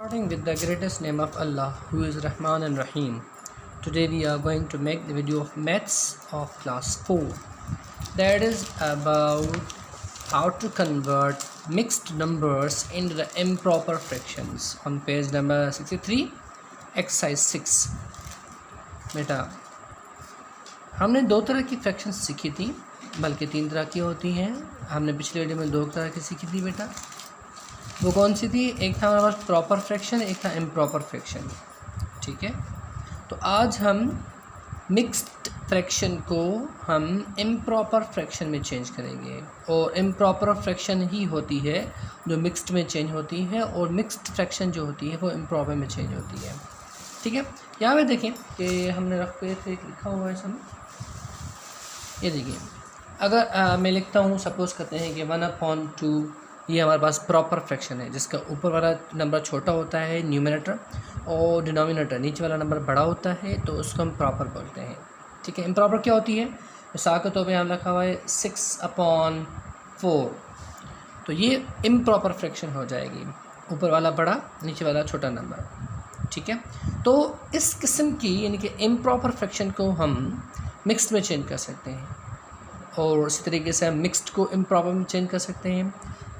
Starting with the greatest name of Allah, who is Rahman and Rahim. Today we are going to make the video of maths of class 4. That is about how to convert mixed numbers into the improper fractions on page number 63, exercise 6. बेटा हमने दो तरह की fractions सीखी थी, बल्कि तीन तरह की होती हैं. हमने पिछले वीडियो में दो तरह की सीखी थी बेटा. वो कौन सी थी? एक था हमारे पास प्रॉपर फ्रैक्शन, एक था इम्प्रॉपर फ्रैक्शन. ठीक है, तो आज हम मिक्स्ड फ्रैक्शन को हम इम्प्रॉपर फ्रैक्शन में चेंज करेंगे. और इम्प्रॉपर फ्रैक्शन ही होती है जो मिक्स्ड में चेंज होती है, और मिक्स्ड फ्रैक्शन जो होती है वो इम्प्रॉपर में चेंज होती है. ठीक है, यहाँ पे देखें कि हमने रफ पे लिखा हुआ है सब. ये देखिए, अगर मैं लिखता हूँ, सपोज़ करते हैं कि 1/2, ये हमारे पास प्रॉपर फ्रैक्शन है जिसका ऊपर वाला नंबर छोटा होता है न्यूमरेटर और डिनोमिनेटर नीचे वाला नंबर बड़ा होता है, तो उसको हम प्रॉपर बोलते हैं. ठीक है, इम्प्रॉपर क्या होती है? मिसाल के तौर पे यहाँ लिखा हुआ है 6/4, तो ये इम्प्रॉपर फ्रैक्शन हो जाएगी, ऊपर वाला बड़ा नीचे वाला छोटा नंबर. ठीक है, तो इस किस्म की यानी कि इम्प्रॉपर फ्रैक्शन को हम मिक्स्ड में चेंज कर सकते हैं, और इसी तरीके से हम मिक्स्ड को इम्प्रॉपर में चेंज कर सकते हैं.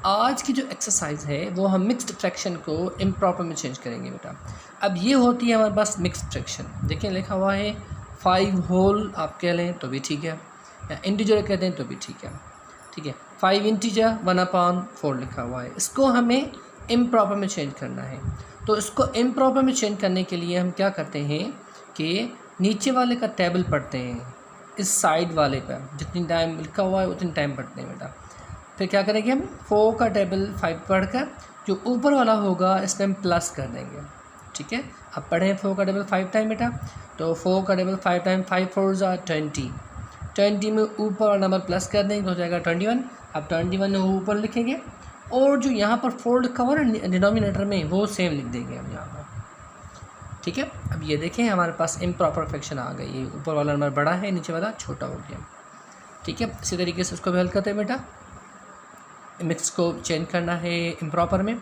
आज की जो एक्सरसाइज है वो हम मिक्स्ड फ्रैक्शन को इम्प्रॉपर में चेंज करेंगे बेटा. अब ये होती है हमारे पास मिक्स्ड फ्रैक्शन. देखिए लिखा हुआ है 5 होल, आप कह लें तो भी ठीक है, या इंटीजर कह दें तो भी ठीक है. ठीक है, 5 इंटीजर 1/4 लिखा हुआ है. इसको हमें इम्प्रॉपर में चेंज करना है. तो इसको इम्प्रॉपर में चेंज करने के लिए हम क्या करते हैं कि नीचे वाले का टेबल पढ़ते हैं, इस साइड वाले पर जितनी टाइम लिखा हुआ है उतनी टाइम पढ़ते हैं बेटा. फिर क्या करेंगे हम 4 का टेबल 5 पढ़कर जो ऊपर वाला होगा इसमें हम प्लस कर देंगे. ठीक है, अब पढ़ें 4 का टेबल 5 टाइम बेटा, तो 4 का टेबल 5 टाइम 5 4 20. 20 में ऊपर वाला नंबर प्लस कर देंगे तो हो जाएगा 21. अब 21 ऊपर लिखेंगे, और जो यहाँ पर 4 लिखा हुआ ना डिनोमिनेटर में वो सेम लिख देंगे हम यहाँ पर. ठीक है, अब ये देखें हमारे पास इम्प्रॉपर फ्रैक्शन आ गई. ये ऊपर वाला नंबर बड़ा है, नीचे वाला छोटा हो गया. ठीक है, इसी तरीके से उसको भी हल करते हैं बेटा. मिक्स को चेंज करना है इम्प्रॉपर में.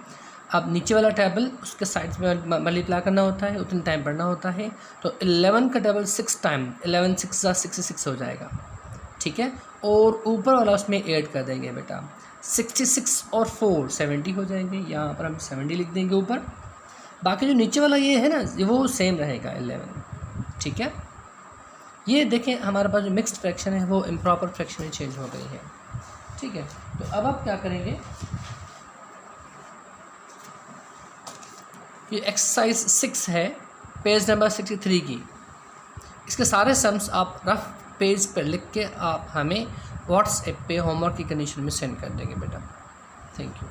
अब नीचे वाला टेबल उसके साइड्स में मल्टीप्लाई करना होता है, उतनी टाइम पढ़ना होता है. तो 11 का टेबल 6 टाइम 11 6 66 हो जाएगा. ठीक है, और ऊपर वाला उसमें ऐड कर देंगे बेटा. 66 और 4 70 हो जाएंगे. यहाँ पर हम 70 लिख देंगे ऊपर. बाकी जो नीचे वाला ये है ना वो सेम रहेगा 11. ठीक है, ये देखें हमारे पास जो मिक्स्ड फ्रैक्शन है वो इम्प्रॉपर फ्रैक्शन में चेंज हो गई है. ठीक है, तो अब आप क्या करेंगे ये एक्सरसाइज 6 है पेज नंबर 63 की. इसके सारे सम्स आप रफ पेज पर लिख के आप हमें व्हाट्सएप पे होमवर्क की कंडीशन में सेंड कर देंगे बेटा. Thank you.